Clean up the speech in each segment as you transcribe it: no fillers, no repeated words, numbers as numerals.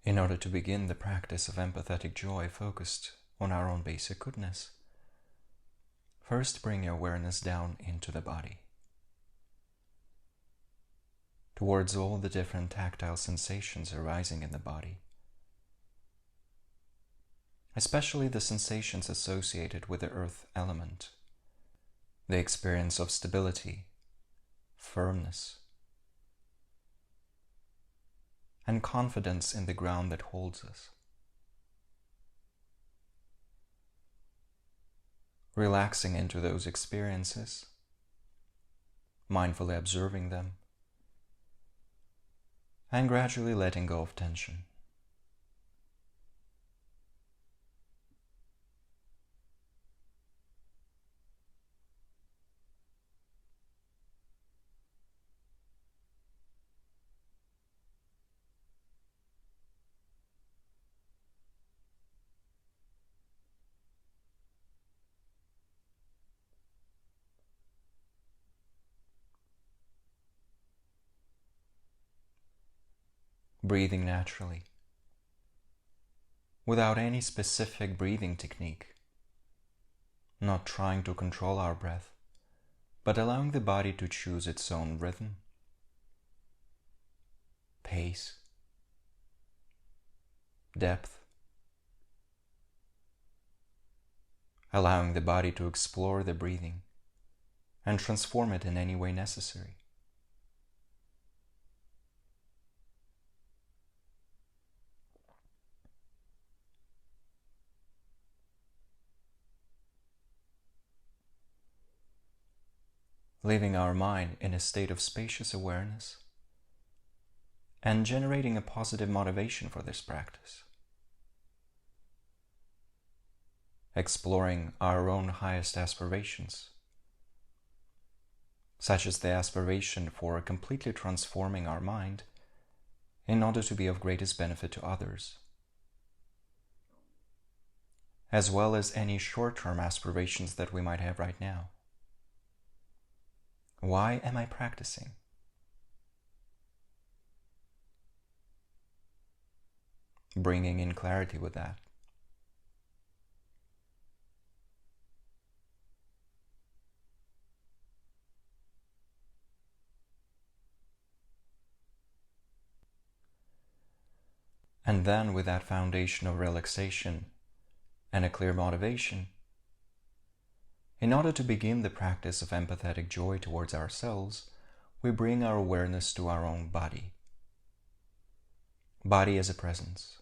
in order to begin the practice of empathetic joy focused on our own basic goodness, first bring your awareness down into the body, towards all the different tactile sensations arising in the body, especially the sensations associated with the earth element, the experience of stability, firmness, and confidence in the ground that holds us. Relaxing into those experiences, mindfully observing them, and gradually letting go of tension. Breathing naturally, without any specific breathing technique, not trying to control our breath, but allowing the body to choose its own rhythm, pace, depth, allowing the body to explore the breathing and transform it in any way necessary. Leaving our mind in a state of spacious awareness and generating a positive motivation for this practice. Exploring our own highest aspirations, such as the aspiration for completely transforming our mind in order to be of greatest benefit to others, as well as any short-term aspirations that we might have right now. Why am I practicing? Bringing in clarity with that. And then with that foundation of relaxation and a clear motivation, in order to begin the practice of empathetic joy towards ourselves, we bring our awareness to our own body. Body as a presence.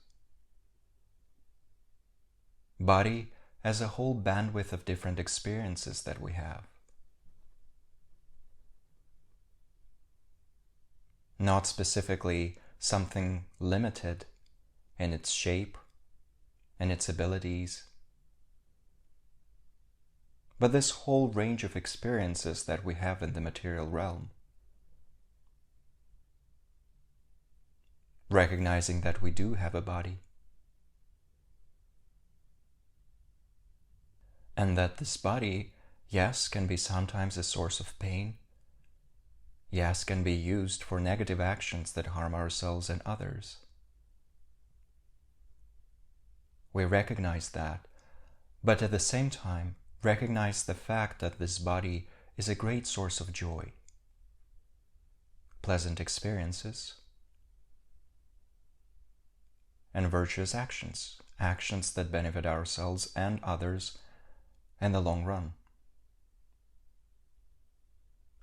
Body as a whole bandwidth of different experiences that we have. Not specifically something limited in its shape and its abilities, but this whole range of experiences that we have in the material realm. Recognizing that we do have a body, and that this body, yes, can be sometimes a source of pain, yes, can be used for negative actions that harm ourselves and others. We recognize that, but at the same time, recognize the fact that this body is a great source of joy, pleasant experiences, and virtuous actions, actions that benefit ourselves and others in the long run.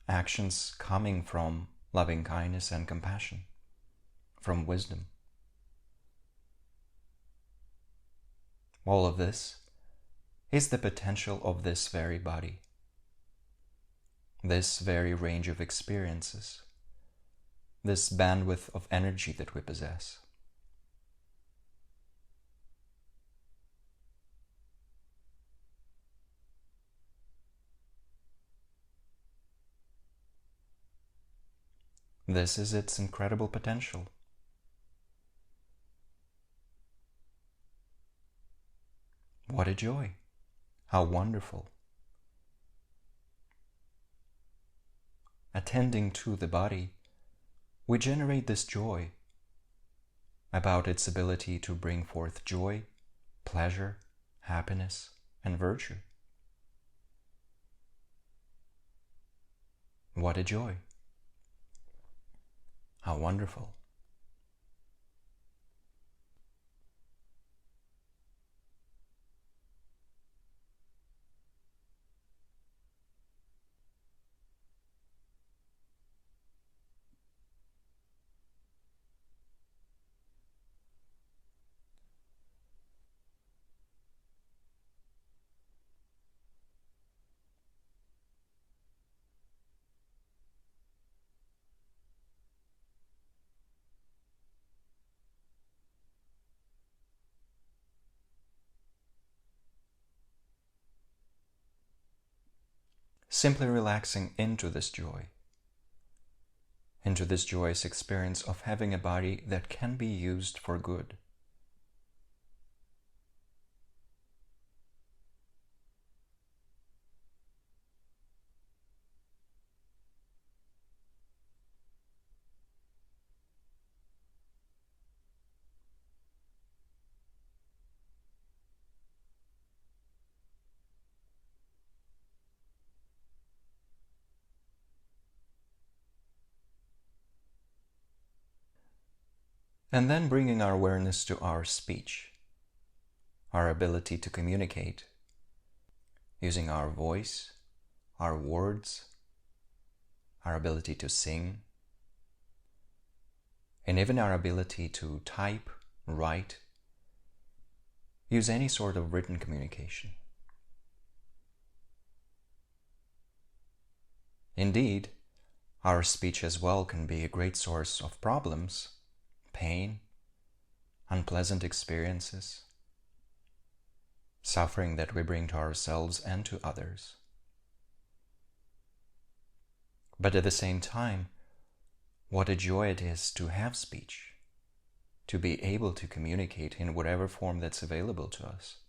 Actions coming from loving kindness and compassion, from wisdom. All of this is the potential of this very body, this very range of experiences, this bandwidth of energy that we possess. This is its incredible potential. What a joy! How wonderful! Attending to the body, we generate this joy, about its ability to bring forth joy, pleasure, happiness, and virtue. What a joy! How wonderful! Simply relaxing into this joyous experience of having a body that can be used for good. And then bringing our awareness to our speech, our ability to communicate, using our voice, our words, our ability to sing, and even our ability to type, write, use any sort of written communication. Indeed, our speech as well can be a great source of problems, pain, unpleasant experiences, suffering that we bring to ourselves and to others. But at the same time, what a joy it is to have speech, to be able to communicate in whatever form that's available to us.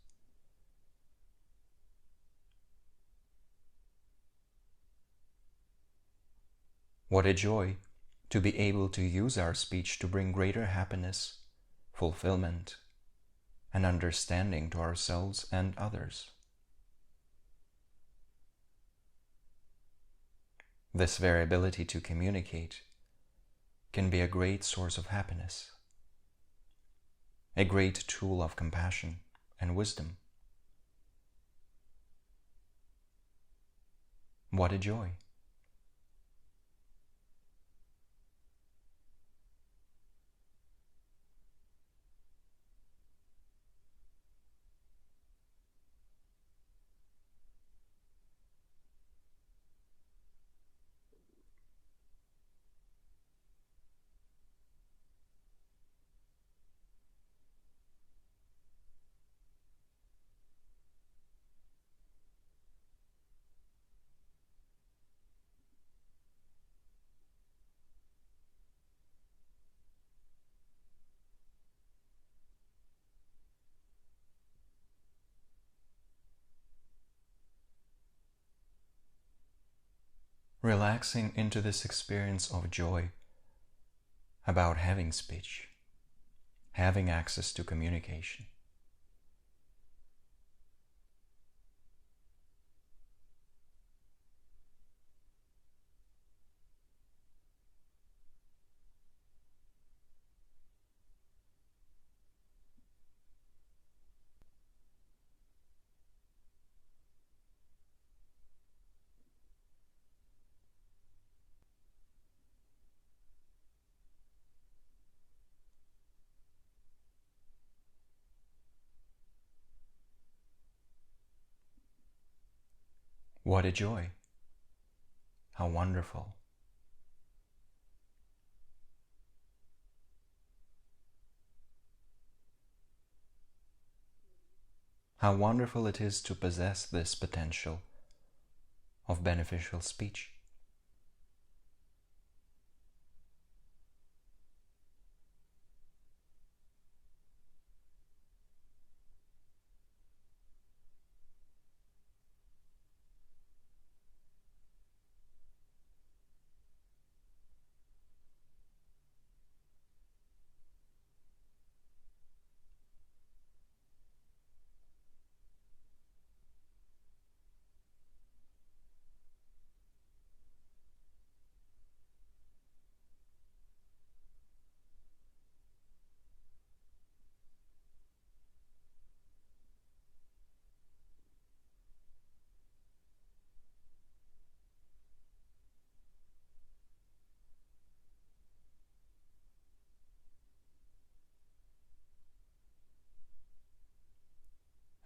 What a joy to be able to use our speech to bring greater happiness, fulfillment, and understanding to ourselves and others. This very ability to communicate can be a great source of happiness, a great tool of compassion and wisdom. What a joy! Relaxing into this experience of joy about having speech, having access to communication. What a joy! How wonderful! How wonderful it is to possess this potential of beneficial speech.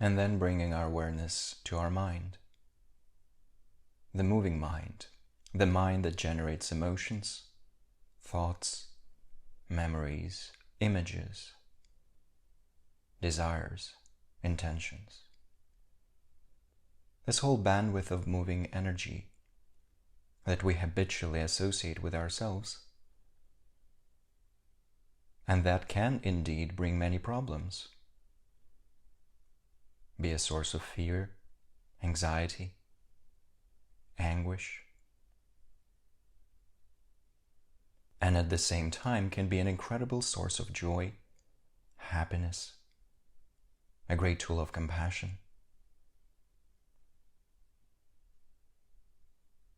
and then bringing our awareness to our mind. The moving mind, the mind that generates emotions, thoughts, memories, images, desires, intentions. This whole bandwidth of moving energy that we habitually associate with ourselves, and that can indeed bring many problems, be a source of fear, anxiety, anguish, and at the same time can be an incredible source of joy, happiness, a great tool of compassion,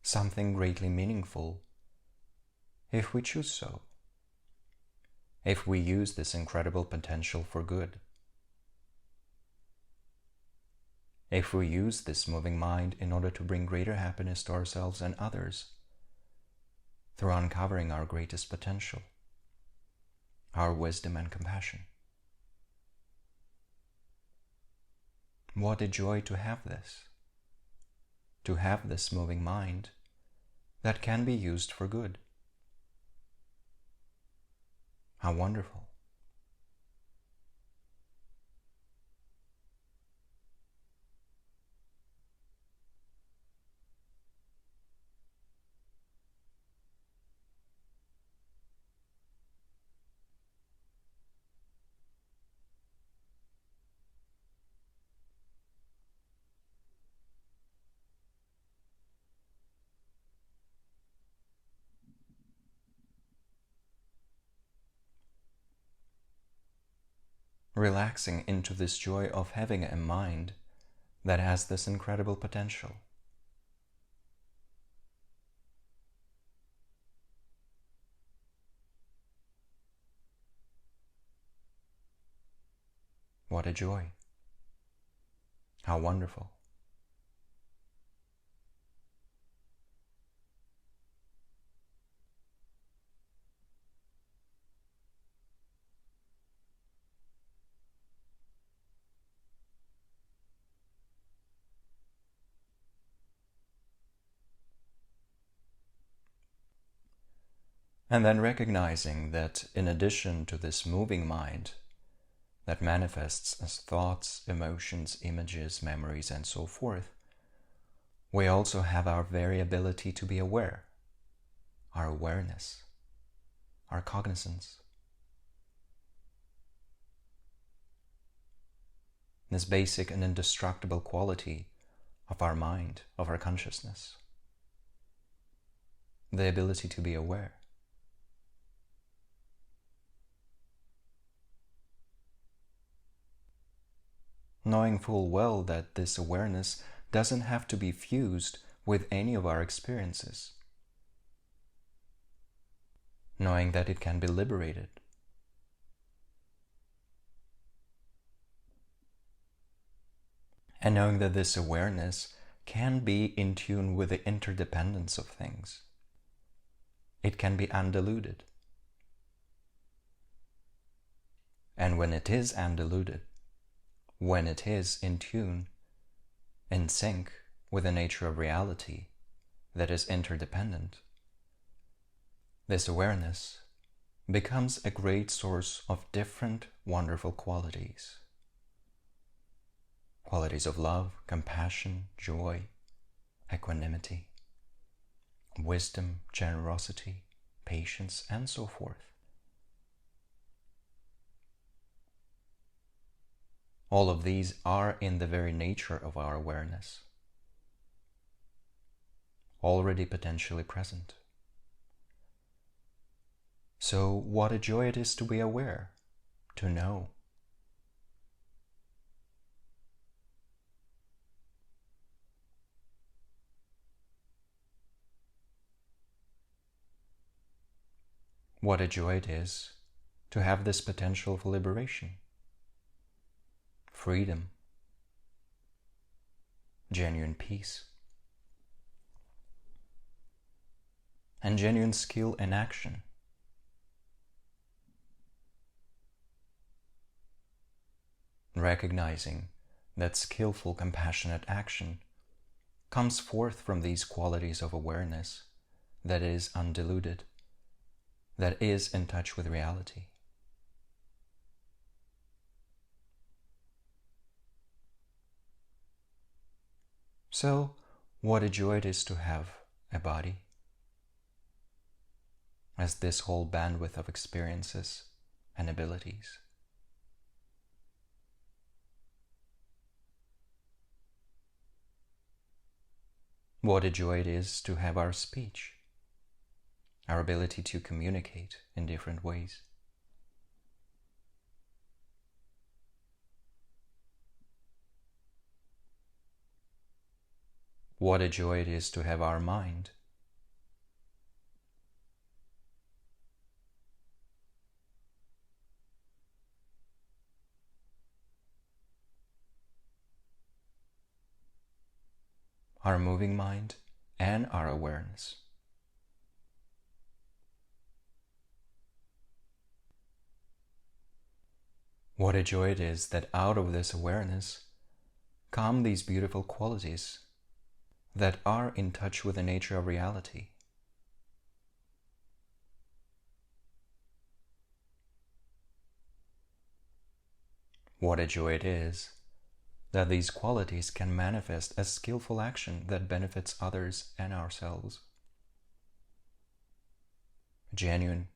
something greatly meaningful if we choose so, if we use this incredible potential for good, if we use this moving mind in order to bring greater happiness to ourselves and others through uncovering our greatest potential, our wisdom and compassion. What a joy to have this moving mind that can be used for good. How wonderful. Relaxing into this joy of having a mind that has this incredible potential. What a joy. How wonderful. And then recognizing that in addition to this moving mind that manifests as thoughts, emotions, images, memories, and so forth, we also have our very ability to be aware, our awareness, our cognizance. This basic and indestructible quality of our mind, of our consciousness. The ability to be aware. Knowing full well that this awareness doesn't have to be fused with any of our experiences. Knowing that it can be liberated. And knowing that this awareness can be in tune with the interdependence of things. It can be undiluted. And when it is undiluted, when it is in tune, in sync with the nature of reality that is interdependent, this awareness becomes a great source of different wonderful qualities. Qualities of love, compassion, joy, equanimity, wisdom, generosity, patience, and so forth. All of these are in the very nature of our awareness, already potentially present. So what a joy it is to be aware, to know. What a joy it is to have this potential for liberation. Freedom, genuine peace, and genuine skill in action. Recognizing that skillful, compassionate action comes forth from these qualities of awareness that is undiluted, that is in touch with reality. So, what a joy it is to have a body, as this whole bandwidth of experiences and abilities. What a joy it is to have our speech, our ability to communicate in different ways. What a joy it is to have our mind, our moving mind, and our awareness. What a joy it is that out of this awareness come these beautiful qualities that are in touch with the nature of reality. What a joy it is that these qualities can manifest as skillful action that benefits others and ourselves. Genuine,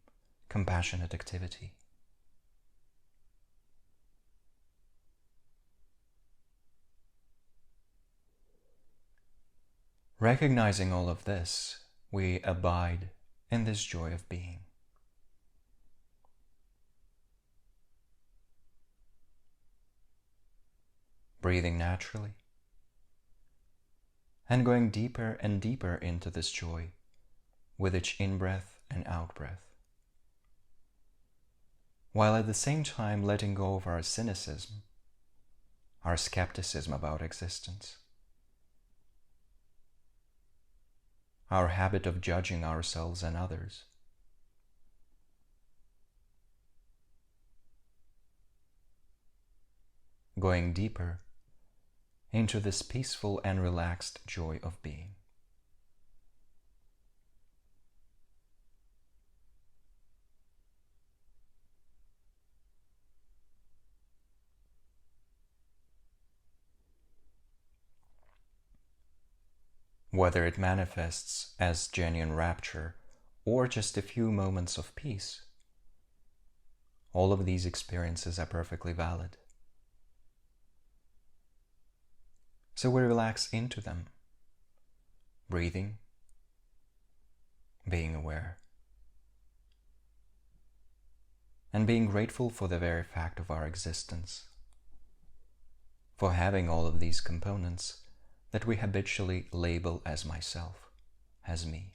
compassionate activity. Recognizing all of this, we abide in this joy of being. Breathing naturally, and going deeper and deeper into this joy with each in-breath and out-breath, while at the same time letting go of our cynicism, our skepticism about existence, our habit of judging ourselves and others. Going deeper into this peaceful and relaxed joy of being. Whether it manifests as genuine rapture or just a few moments of peace, all of these experiences are perfectly valid. So we relax into them, breathing, being aware, and being grateful for the very fact of our existence, for having all of these components that we habitually label as myself, as me.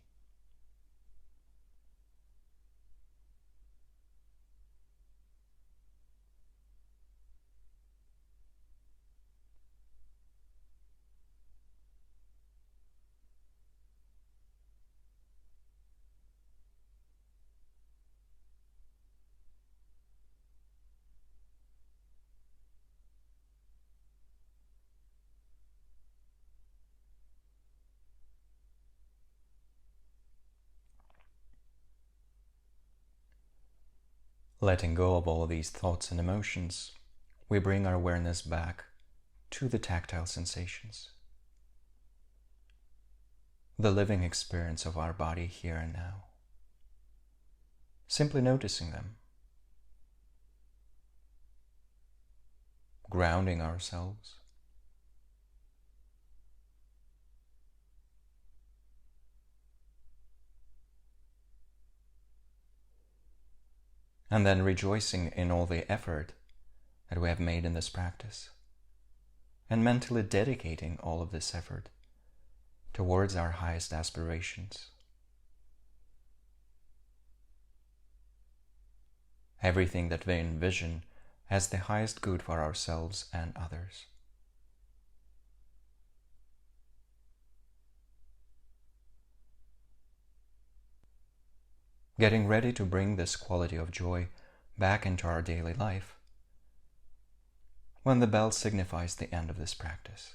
Letting go of all these thoughts and emotions, we bring our awareness back to the tactile sensations, the living experience of our body here and now. Simply noticing them, grounding ourselves, and then rejoicing in all the effort that we have made in this practice, and mentally dedicating all of this effort towards our highest aspirations. Everything that we envision as the highest good for ourselves and others. Getting ready to bring this quality of joy back into our daily life, when the bell signifies the end of this practice.